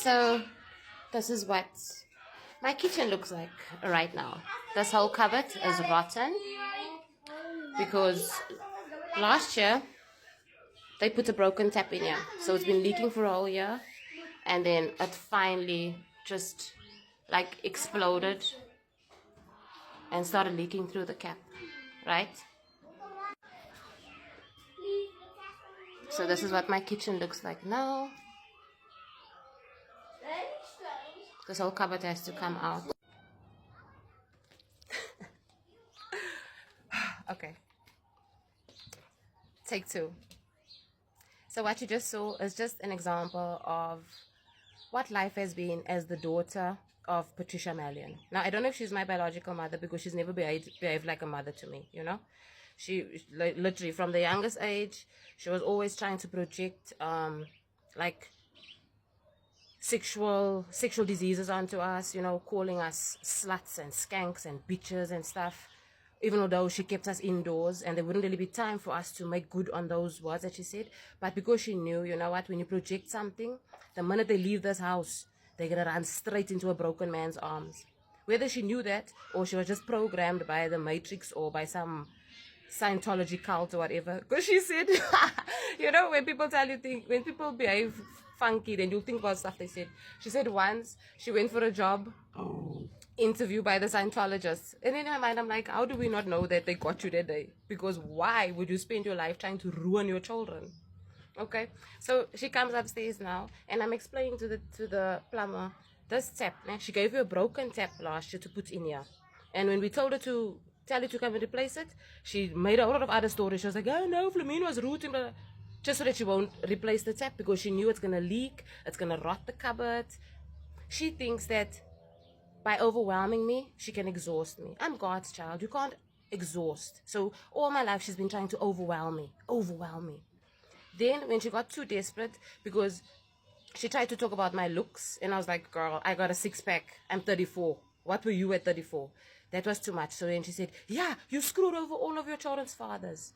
So this is what my kitchen looks like right now. This whole cupboard is rotten because last year they put a broken tap in here. So it's been leaking for a whole year, and then it finally just like exploded and started leaking through the cap, right? So this is what my kitchen looks like now. This whole cupboard has to come out. Okay. Take two. So what you just saw is just an example of what life has been as the daughter of Patricia Malyon. Now, I don't know if she's my biological mother because she's never behaved like a mother to me, you know? She literally, from the youngest age, she was always trying to project, like, sexual diseases onto us, you know, calling us sluts and skanks and bitches and stuff, even though she kept us indoors and there wouldn't really be time for us to make good on those words that she said. But because she knew, you know what, when you project something, the minute they leave this house, they're gonna run straight into a broken man's arms. Whether she knew that or she was just programmed by the Matrix or by some Scientology cult or whatever, because she said, you know, when people tell you things, when people behave funky, then you'll think about stuff they said. She said once she went for a job interview by the Scientologists, and in my mind I'm like, how do we not know that they got you that day? Because why would you spend your life trying to ruin your children? Okay, so she comes upstairs now, and I'm explaining to the plumber, this tap, she gave you a broken tap last year to put in here, and when we told her to tell you to come and replace it, she made a whole lot of other stories. She was like, oh no, Flamine was rude, just so that she won't replace the tap because she knew it's gonna leak, it's gonna rot the cupboard. She thinks that by overwhelming me, she can exhaust me. I'm God's child. You can't exhaust. So all my life she's been trying to overwhelm me. Then when she got too desperate, because she tried to talk about my looks, and I was like, girl, I got a six-pack. I'm 34. What were you at 34? That was too much. So then she said, yeah, you screwed over all of your children's fathers.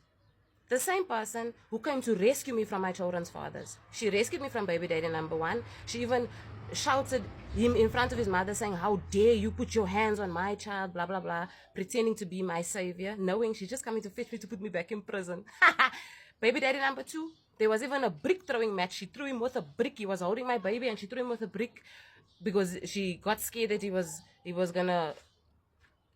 The same person who came to rescue me from my children's fathers. She rescued me from baby daddy number one. She even shouted him in front of his mother saying, how dare you put your hands on my child, blah, blah, blah, pretending to be my savior, knowing she's just coming to fetch me to put me back in prison. Baby daddy number two, there was even a brick throwing match. She threw him with a brick. He was holding my baby and she threw him with a brick because she got scared that he was gonna,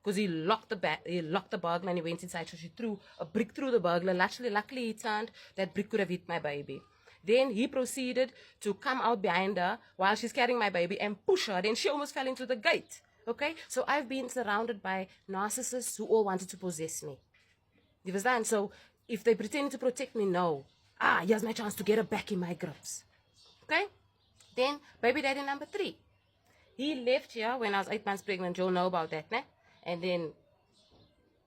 because he locked the burglar and he went inside. So she threw a brick through the burglar. Luckily he turned. That brick could have hit my baby. Then he proceeded to come out behind her while she's carrying my baby and push her. Then she almost fell into the gate. Okay? So I've been surrounded by narcissists who all wanted to possess me. You understand? So if they pretend to protect me, no. Here's my chance to get her back in my grips. Okay? Then baby daddy number three. He left here when I was 8 months pregnant. You'll know about that, né? And then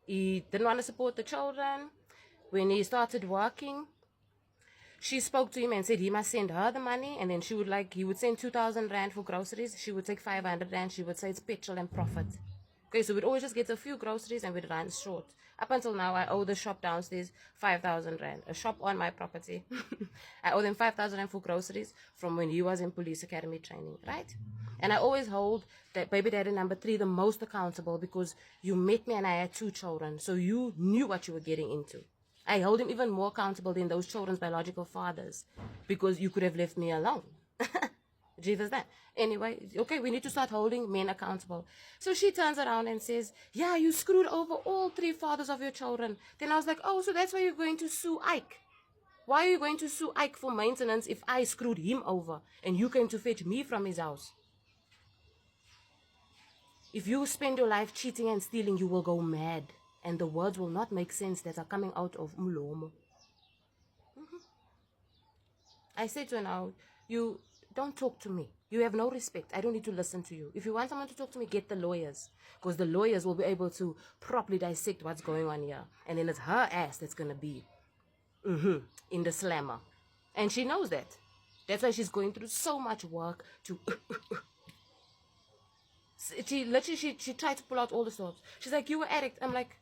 he didn't want to support the children. When he started working, she spoke to him and said he must send her the money, and then he would send 2,000 rand for groceries. She would take 500 rand. She would say it's petrol and profit. Okay, so we'd always just get a few groceries and we'd run short. Up until now, I owe the shop downstairs 5,000 rand. A shop on my property. I owe them 5,000 rand for groceries from when he was in police academy training, right? And I always hold that baby daddy number three the most accountable because you met me and I had 2 children. So you knew what you were getting into. I hold him even more accountable than those children's biological fathers because you could have left me alone. Jesus, that. Anyway, okay, we need to start holding men accountable. So she turns around and says, yeah, you screwed over all 3 fathers of your children. Then I was like, oh, so that's why you're going to sue Ike. Why are you going to sue Ike for maintenance if I screwed him over and you came to fetch me from his house? If you spend your life cheating and stealing, you will go mad. And the words will not make sense that are coming out of Umlomo. I said to her now, you don't talk to me. You have no respect. I don't need to listen to you. If you want someone to talk to me, get the lawyers. Because the lawyers will be able to properly dissect what's going on here. And then it's her ass that's going to be in the slammer. And she knows that. That's why she's going through so much work to... She tried to pull out all the stops. She's like, you were addict. I'm like,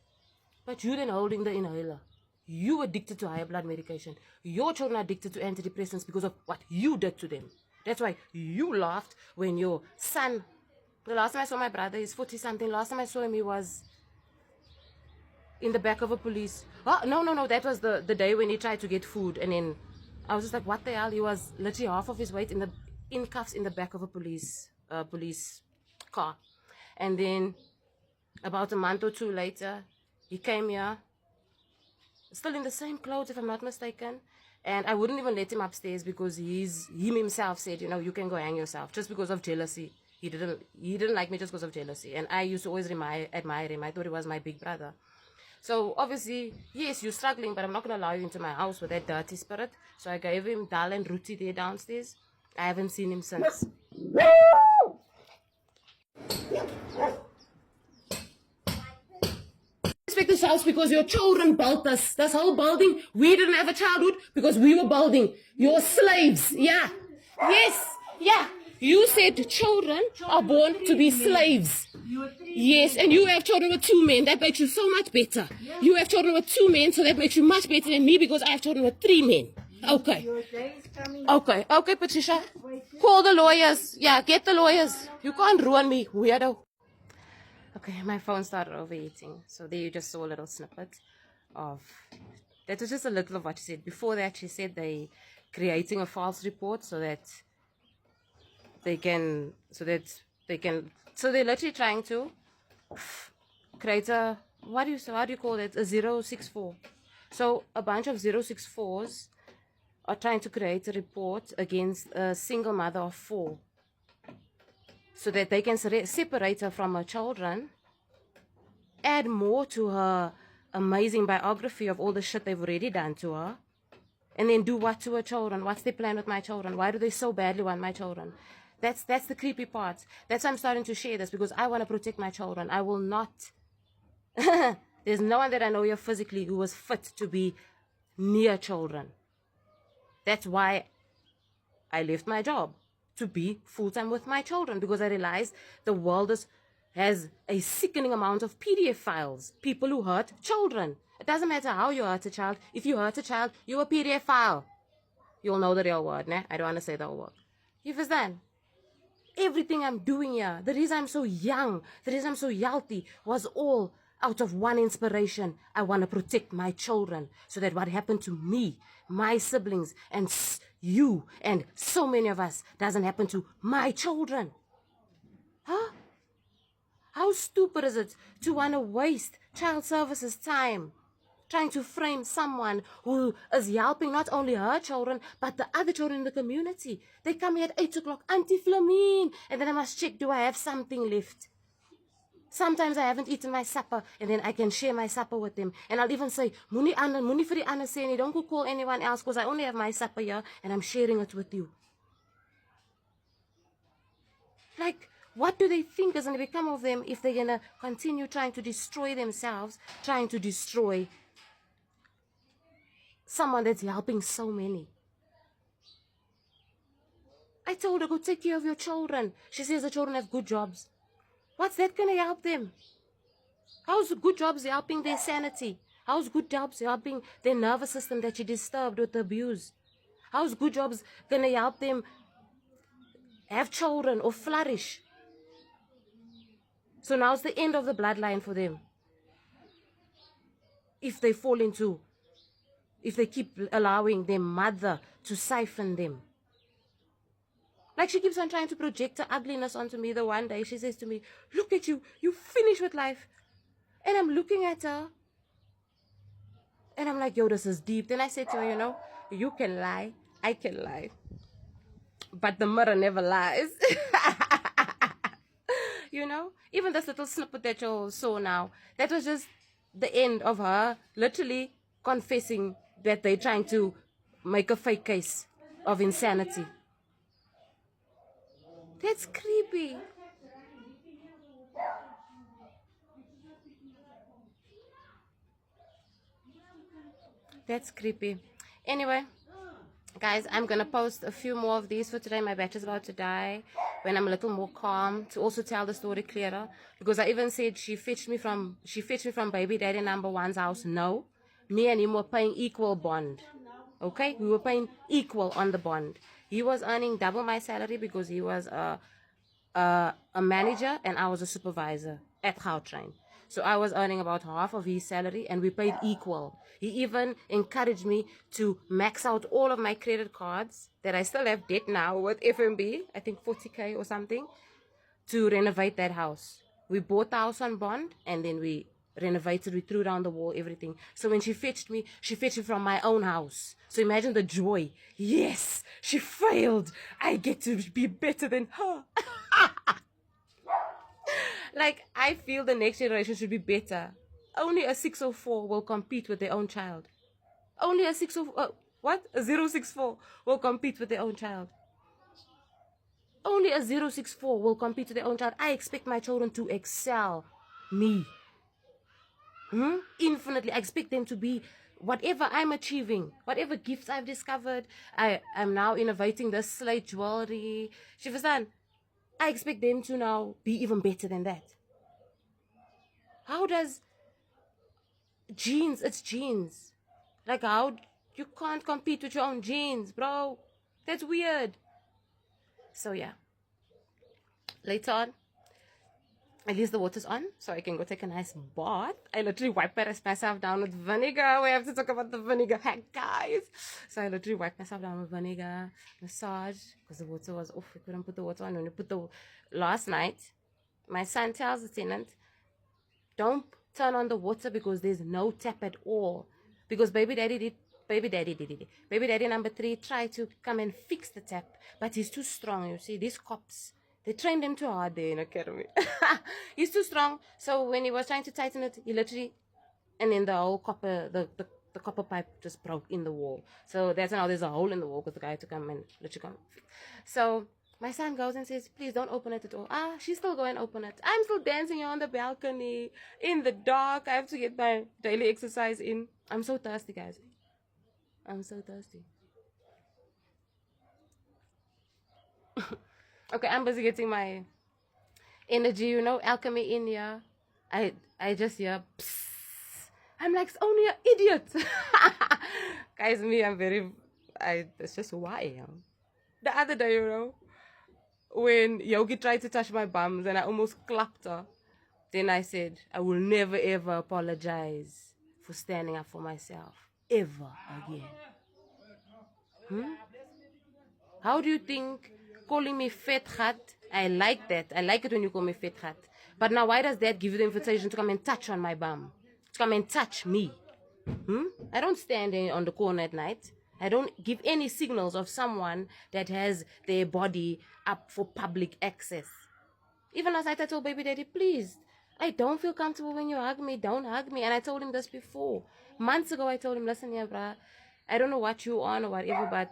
but you then holding the inhaler. You addicted to higher blood medication. Your children are addicted to antidepressants because of what you did to them. That's why you laughed when your son, the last time I saw my brother, he's 40 something. Last time I saw him, he was in the back of a police. Oh, no. That was the day when he tried to get food. And then I was just like, what the hell? He was literally half of his weight in cuffs in the back of a police car. And then about a month or two later, he came here, still in the same clothes, if I'm not mistaken. And I wouldn't even let him upstairs because him himself said, you can go hang yourself, just because of jealousy. He didn't like me just because of jealousy. And I used to always admire him. I thought he was my big brother. So obviously, yes, you're struggling, but I'm not going to allow you into my house with that dirty spirit. So I gave him dal and roti there downstairs. I haven't seen him since. Respect this house because your children built us. This whole building, we didn't have a childhood because we were building. You're slaves. Yeah. Yes. Yeah. You said children are born to be slaves. Yes, and you have children with 2 men. That makes you so much better. You have children with 2 men, so that makes you much better than me because I have children with 3 men. Okay. Okay, Patricia. Call the lawyers. Yeah, get the lawyers. You can't ruin me, weirdo. Okay, my phone started overheating. So there you just saw a little snippet of... That was just a little of what she said. Before that, she said they creating a false report so they're literally trying to create a, how do you call it, a 064. So a bunch of 064s are trying to create a report against a single mother of 4 so that they can separate her from her children, add more to her amazing biography of all the shit they've already done to her, and then do what to her children? What's their plan with my children? Why do they so badly want my children? That's the creepy part. That's why I'm starting to share this, because I want to protect my children. I will not. There's no one that I know here physically who was fit to be near children. That's why I left my job, to be full-time with my children, because I realized the world has a sickening amount of PDF files. People who hurt children. It doesn't matter how you hurt a child. If you hurt a child, you're a PDF file. You'll know the real word, né? I don't want to say the whole word. You understand? Everything I'm doing here, the reason I'm so young, the reason I'm so healthy, was all out of one inspiration. I want to protect my children so that what happened to me, my siblings, and you, and so many of us doesn't happen to my children. Huh? How stupid is it to want to waste child services time trying to frame someone who is helping not only her children, but the other children in the community? They come here at 8 o'clock, Auntie Flamine, and then I must check, do I have something left? Sometimes I haven't eaten my supper, and then I can share my supper with them. And I'll even say, Muni vir die ander sê nie, don't go call anyone else, because I only have my supper here, and I'm sharing it with you. Like, what do they think is going to become of them if they're going to continue trying to destroy themselves, trying to destroy someone that's helping so many? I told her, go take care of your children. She says the children have good jobs. What's that going to help them? How's good jobs helping their sanity? How's good jobs helping their nervous system that she disturbed with abuse? How's good jobs going to help them have children or flourish? So now's the end of the bloodline for them. If they keep allowing their mother to siphon them. Like, she keeps on trying to project her ugliness onto me. The one day she says to me, look at you, you finished with life. And I'm looking at her. And I'm like, yo, this is deep. Then I said to her, you can lie, I can lie. But the mirror never lies. Even this little snippet that you saw now, that was just the end of her literally confessing that they're trying to make a fake case of insanity. That's creepy. That's creepy. Anyway, guys, I'm going to post a few more of these for today. My battery's about to die. When I'm a little more calm, to also tell the story clearer. Because I even said she fetched me from baby daddy number 1's house. No. Me and him were paying equal bond. Okay? We were paying equal on the bond. He was earning double my salary because he was a manager and I was a supervisor at Gautrain. So I was earning about half of his salary and we paid equal. He even encouraged me to max out all of my credit cards that I still have debt now with FNB, I think 40K or something, to renovate that house. We bought the house on bond and then we renovated, we threw down the wall, everything. So when she fetched me from my own house. So imagine the joy. Yes, she failed. I get to be better than her. Like, I feel the next generation should be better. Only a 604 will compete with their own child. Only a 064 will compete with their own child. Only a 064 will compete with their own child. I expect my children to excel me. Infinitely. I expect them to be whatever I'm achieving, whatever gifts I've discovered. I'm now innovating this slate jewelry. Shivasan, I expect them to now be even better than that. How does genes? It's genes. Like, how you can't compete with your own genes, bro. That's weird. So yeah. Later on, at least the water's on, so I can go take a nice bath. I literally wipe myself down with vinegar. We have to talk about the vinegar hack, guys. So I literally wiped myself down with vinegar, massage, because the water was off. We couldn't put the water on. When we put the last night, my son tells the tenant, don't turn on the water because there's no tap at all. Because baby daddy number 3 tried to come and fix the tap, but he's too strong. You see, these cops, they trained him too hard there in academy. He's too strong. So when he was trying to tighten it, he literally, and then the whole copper, the copper pipe just broke in the wall. So that's now there's a hole in the wall because the guy had to come and literally come. So my son goes and says, please don't open it at all. She's still going to open it. I'm still dancing here on the balcony in the dark. I have to get my daily exercise in. I'm so thirsty, guys. I'm so thirsty. Okay, I'm busy getting my energy, alchemy in here. I just hear, psst. I'm like, it's only an idiot. Guys, me, that's just who I am. The other day, when Yogi tried to touch my bums and I almost clapped her, then I said, I will never ever apologize for standing up for myself. Ever again. How do you think calling me fat hat? I like that. I like it when you call me fat hat. But now why does that give you the invitation to come and touch on my bum? To come and touch me? I don't stand on the corner at night. I don't give any signals of someone that has their body up for public access. Even last night I told baby daddy, please, I don't feel comfortable when you hug me. Don't hug me. And I told him this before. Months ago I told him, listen here, bruh, I don't know what you on or whatever, but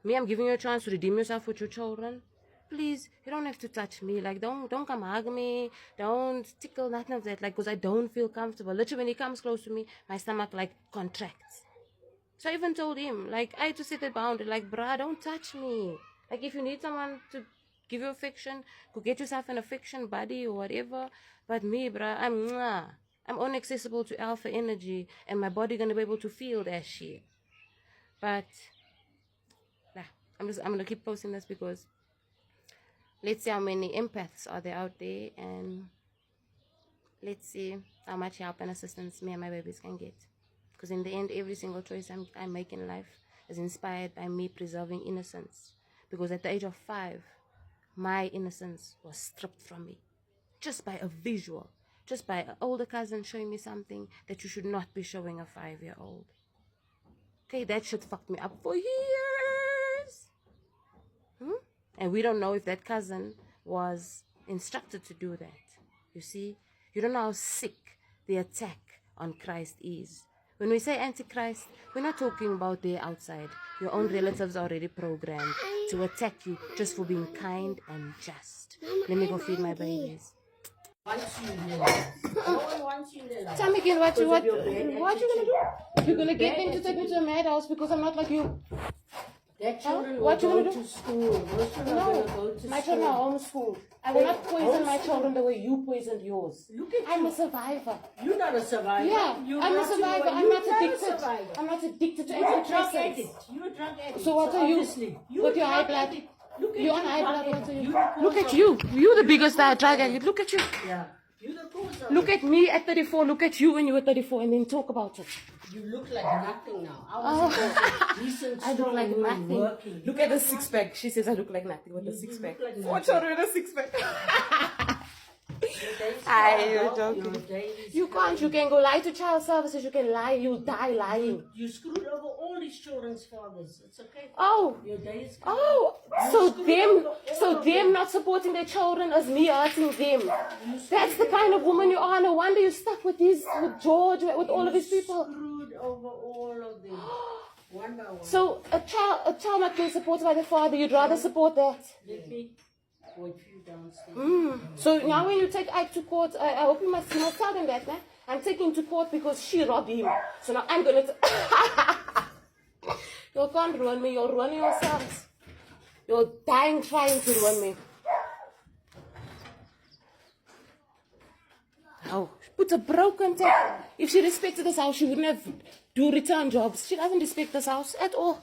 me, I'm giving you a chance to redeem yourself with your children. Please, you don't have to touch me. Like, don't come hug me. Don't tickle, nothing of that. Like, because I don't feel comfortable. Literally, when he comes close to me, my stomach, like, contracts. So I even told him, like, I had to set that boundary. Like, bruh, don't touch me. Like, if you need someone to give you affection, go get yourself an affection buddy or whatever. But me, bruh, I'm inaccessible to alpha energy. And my body gonna be able to feel that shit. But I'm gonna keep posting this because let's see how many empaths are there out there, and let's see how much help and assistance me and my babies can get. Because in the end, every single choice I make in life is inspired by me preserving innocence. Because at the age of 5, my innocence was stripped from me, just by a visual, just by an older cousin showing me something that you should not be showing a 5-year-old. Okay, that shit fucked me up for years. And we don't know if that cousin was instructed to do that. You see, you don't know how sick the attack on Christ is. When we say Antichrist, we're not talking about the outside. Your own relatives are already programmed to attack you just for being kind and just. Let me go feed my babies. Tell me again what you gonna do? You're gonna get them to take me to a madhouse because I'm not like you. That children will go to school. No, my children are homeschooled. I will not poison my children the way you poisoned yours. Look at I'm you. a survivor. You're not a survivor. Yeah, You're I'm a not survivor. I'm you're not addicted. survivor. I'm not addicted to You're a drug antidepressants. addict. You're a drug addict. So what are you? obviously, you're With a your high drug blood? addict. Look at You're on you, high drug blood. What addict. are you? You're the Look cause at of you. it. You the biggest drug addict. Look at you. Yeah. You're the cause of Look it. at me at 34. Look at you when you were 34, and then talk about it. You look like nothing now. I was a decent, I look strong like woman nothing. working. Look at the six pack. She says I look like nothing with the You six look pack. like 4 nothing. children with a six pack. Your days Aye, are you're out. joking. Your days You can't. You can go lie to child services. You can lie. You'll die lying. You screwed over all these children's fathers. It's okay. Oh. Your days. Oh, so them not supporting their children as me hurting them. That's the kind of woman you are. No wonder you're stuck with George, with all of his people. Screwed over all of them. One by one. So a child not being supported by the father, you'd rather support that. Let me wait for you downstairs. So now when you take Ike to court, I hope you must tell them that, man. I'm taking him to court because she robbed him. So now I'm gonna. You can't ruin me. You're ruining yourselves. You're dying trying to ruin me. Oh, put a broken tap. If she respected this house, she wouldn't have do return jobs. She doesn't respect this house at all.